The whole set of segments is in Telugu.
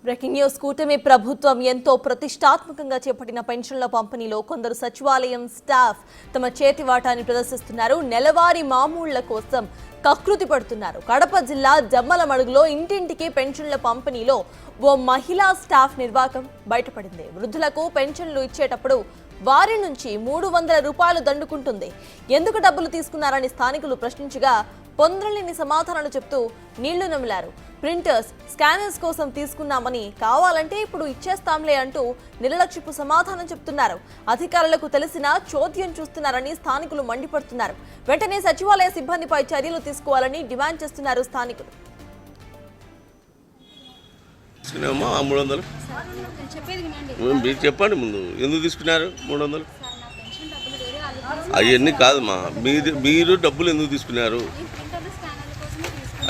Breaking news. కూటమి ప్రభుత్వం ఎంతో ప్రతిష్టాత్మకంగా చేపట్టిన పెన్షన్ల పంపిణీలో కొందరు సచివాలయం స్టాఫ్ తమ చేతి వాటాన్ని ప్రదర్శిస్తున్నారు. నెలవారీ మామూళ్ల కోసం కకృతి పడుతున్నారు. కడప జిల్లా జమ్మలమడుగులో ఇంటింటికి పెన్షన్ల పంపిణీలో ఓ మహిళా స్టాఫ్ నిర్వాకం బయటపడింది. వృద్ధులకు పెన్షన్లు ఇచ్చేటప్పుడు వారి నుంచి 300 రూపాయలు దండుకుంటుంది. ఎందుకు డబ్బులు తీసుకున్నారని స్థానికులు ప్రశ్నించగా పొందలేని సమాధానాలు చెప్తూ నీళ్లు నమిలారు. ప్రింటర్స్, స్కానర్స్ కోసం తీసుకున్నామని, కావాలంటే ఇప్పుడు ఇచ్చేస్తాంలే అంటూ నిర్లక్ష్యపు సమాధానం చెప్తున్నారు. అధికారులకు తెలిసినా చోద్యం చూస్తున్నారని స్థానికులు మండిపడుతున్నారు. వెంటనే సచివాలయ సిబ్బందిపై చర్యలు తీసుకోవాలని డిమాండ్ చేస్తున్నారు స్థానికులు. మీరు చెప్పండి ముందు ఎందుకు తీసుకున్నారు 300? అవన్నీ కాదమ్మా, మీరు డబ్బులు ఎందుకు తీసుకున్నారు?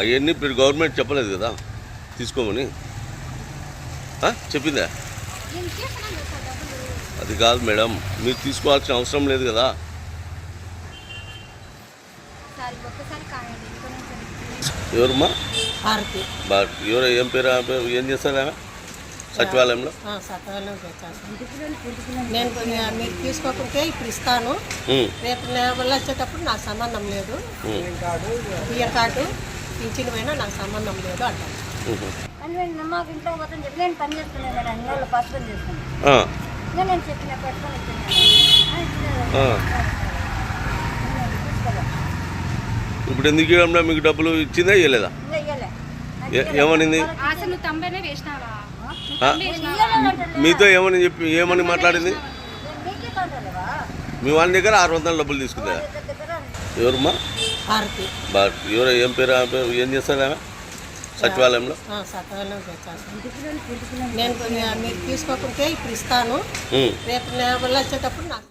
అవన్నీ ఇప్పుడు గవర్నమెంట్ చెప్పలేదు కదా తీసుకోమని, చెప్పిందా? అది కాదు మేడం, మీరు తీసుకోవాల్సిన అవసరం లేదు కదా. ఎవరమ్మా? భారతి. ఎవరు? ఏం పేరు? ఏం చేస్తారు ఆమె సచివాలయంలో? నేను మీరు తీసుకోకుంటే ఇప్పుడు ఇస్తాను, రేపు నెల వచ్చేటప్పుడు నాకు సంబంధం లేదు, బియ్యం కార్డు పింఛన్ పైన నాకు సంబంధం లేదు అంటాను. మాకు ఇంట్లో మొత్తం చెప్పి నేను పని చేస్తున్నాను మేడం, అన్ని వాళ్ళు పసుకొని చేస్తున్నాను. నేను చెప్పిన పెట్టుకొని ఇప్పుడు ఎందుకు ఇవ్వడం? మీకు డబ్బులు ఇచ్చిందా ఇవ్వలేదా? ఏమనింది? మీతో ఏమని మాట్లాడింది? మీ వాళ్ళ దగ్గర 600 డబ్బులు తీసుకుందా? ఎవరమ్మా? భారతి. ఎవరు? ఏం పేరు? ఏం చేస్తారు ఆమె సచివాలయంలో? నేను మీరు తీసుకోకుంటే ఇప్పుడు ఇస్తాను, రేపు నెల వచ్చేటప్పుడు నాకు